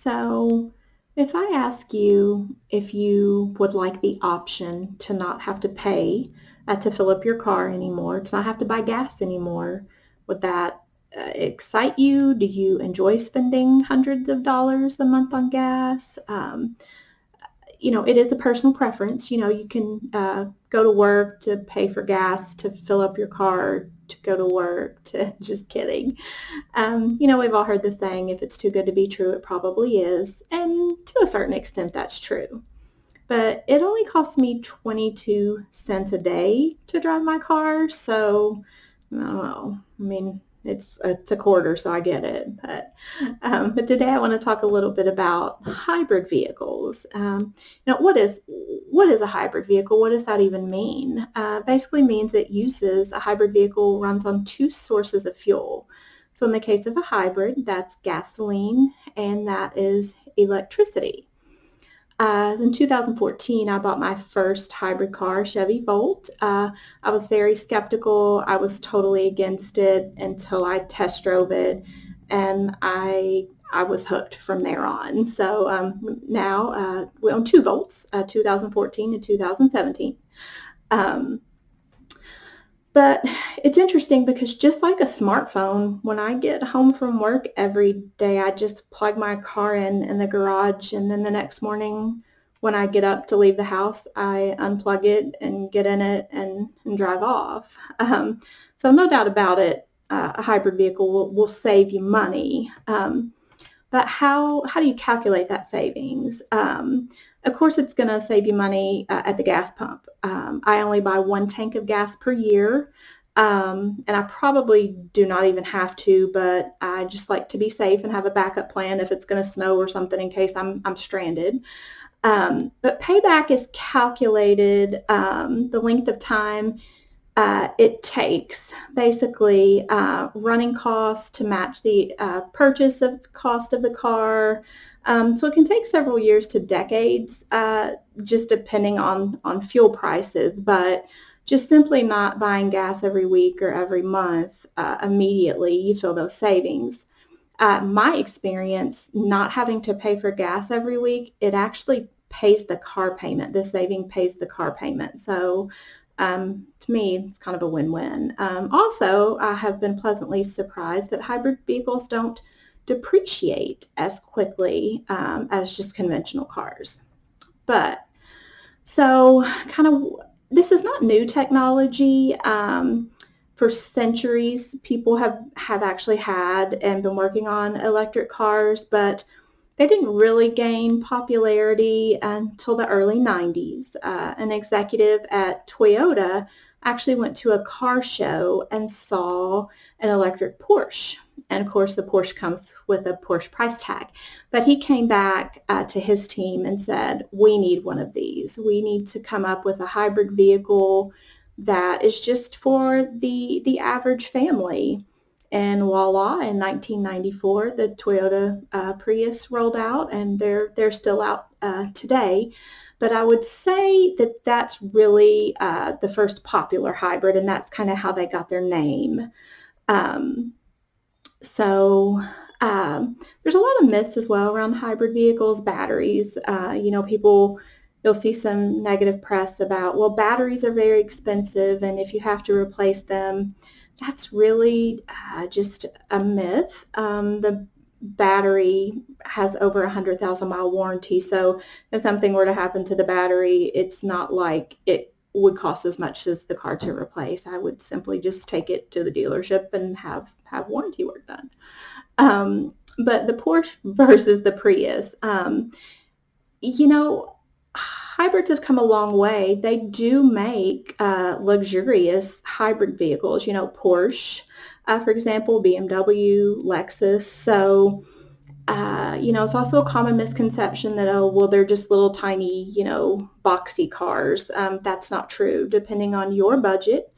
So, if I ask you if you would like the option to not have to pay to fill up your car anymore, to not have to buy gas anymore, would that excite you? Do you enjoy spending hundreds of dollars a month on gas? It is a personal preference. You can go to work to pay for gas, to fill up your car, to go to work, to just kidding. We've all heard the saying, if it's too good to be true, it probably is. And to a certain extent, that's true. But it only costs me 22 cents a day to drive my car. So, I don't know. I mean, it's a quarter, so I get it. But today I want to talk a little bit about hybrid vehicles. What is a hybrid vehicle? What does that even mean? Basically means it uses a hybrid vehicle runs on two sources of fuel. So in the case of a hybrid, that's gasoline and that is electricity. In 2014, I bought my first hybrid car, Chevy Volt. I was very skeptical. I was totally against it until I test drove it, and I was hooked from there on. So now we own two Volts, 2014 and 2017. Um, but it's interesting because just like a smartphone, when I get home from work every day, I just plug my car in the garage, and then the next morning when I get up to leave the house, I unplug it and get in it and drive off. So no doubt about it, a hybrid vehicle will save you money. But how do you calculate that savings? Of course, it's going to save you money at the gas pump. I only buy one tank of gas per year, and I probably do not even have to, but I just like to be safe and have a backup plan if it's going to snow or something in case I'm stranded. But payback is calculated, the length of time it takes, basically running costs to match the purchase of cost of the car. So it can take several years to decades, just depending on fuel prices. But just simply not buying gas every week or every month, immediately you feel those savings. My experience, not having to pay for gas every week, it actually pays the car payment. The saving pays the car payment. So to me, it's kind of a win-win. Also, I have been pleasantly surprised that hybrid vehicles don't depreciate as quickly as just conventional cars. But so kind of this is not new technology. For centuries, people have actually had and been working on electric cars, but they didn't really gain popularity until the early 90s. An executive at Toyota actually went to a car show and saw an electric Porsche. And of course, the Porsche comes with a Porsche price tag. But he came back to his team and said, we need one of these. We need to come up with a hybrid vehicle that is just for the average family. And voila, in 1994, the Toyota Prius rolled out, and they're still out today. But I would say that that's really the first popular hybrid, and that's kind of how they got their name. Um, so there's a lot of myths as well around hybrid vehicles, batteries. You'll see some negative press about, well, batteries are very expensive, and if you have to replace them, that's really just a myth. The battery has over 100,000-mile warranty, so if something were to happen to the battery, it's not like it would cost as much as the car to replace. I would simply just take it to the dealership and have warranty work done. But the Porsche versus the Prius, you know, hybrids have come a long way. They do make luxurious hybrid vehicles, Porsche, for example, BMW, Lexus. So, it's also a common misconception that, oh, well, they're just little tiny, boxy cars. That's not true. Depending on your budget,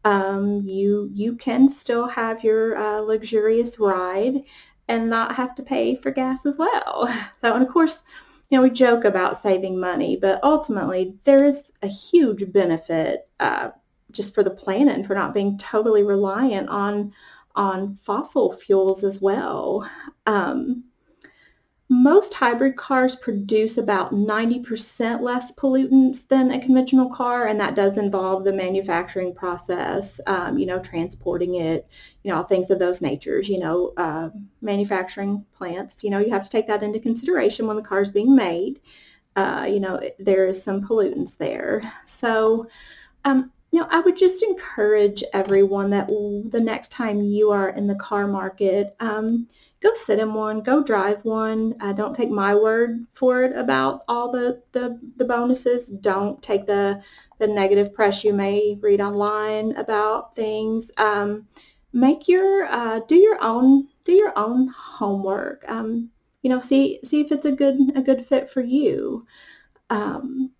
you can still have your luxurious ride and not have to pay for gas as well. So, and of course, we joke about saving money, but ultimately there is a huge benefit just for the planet and for not being totally reliant on fossil fuels as well. Most hybrid cars produce about 90% less pollutants than a conventional car, and that does involve the manufacturing process, transporting it, things of those natures, manufacturing plants, you have to take that into consideration when the car is being made. There is some pollutants there. So, I would just encourage everyone that the next time you are in the car market, go sit in one, go drive one. Don't take my word for it about all the bonuses. Don't take the negative press you may read online about things. Make your do your own homework. See if it's a good fit for you. Um,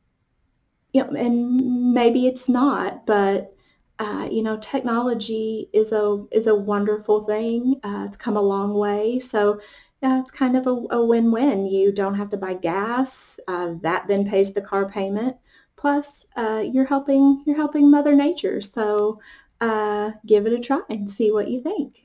and maybe it's not, but technology is a wonderful thing. It's come a long way, so yeah, it's kind of a win-win. You don't have to buy gas. That then pays the car payment. Plus, you're helping Mother Nature. So give it a try and see what you think.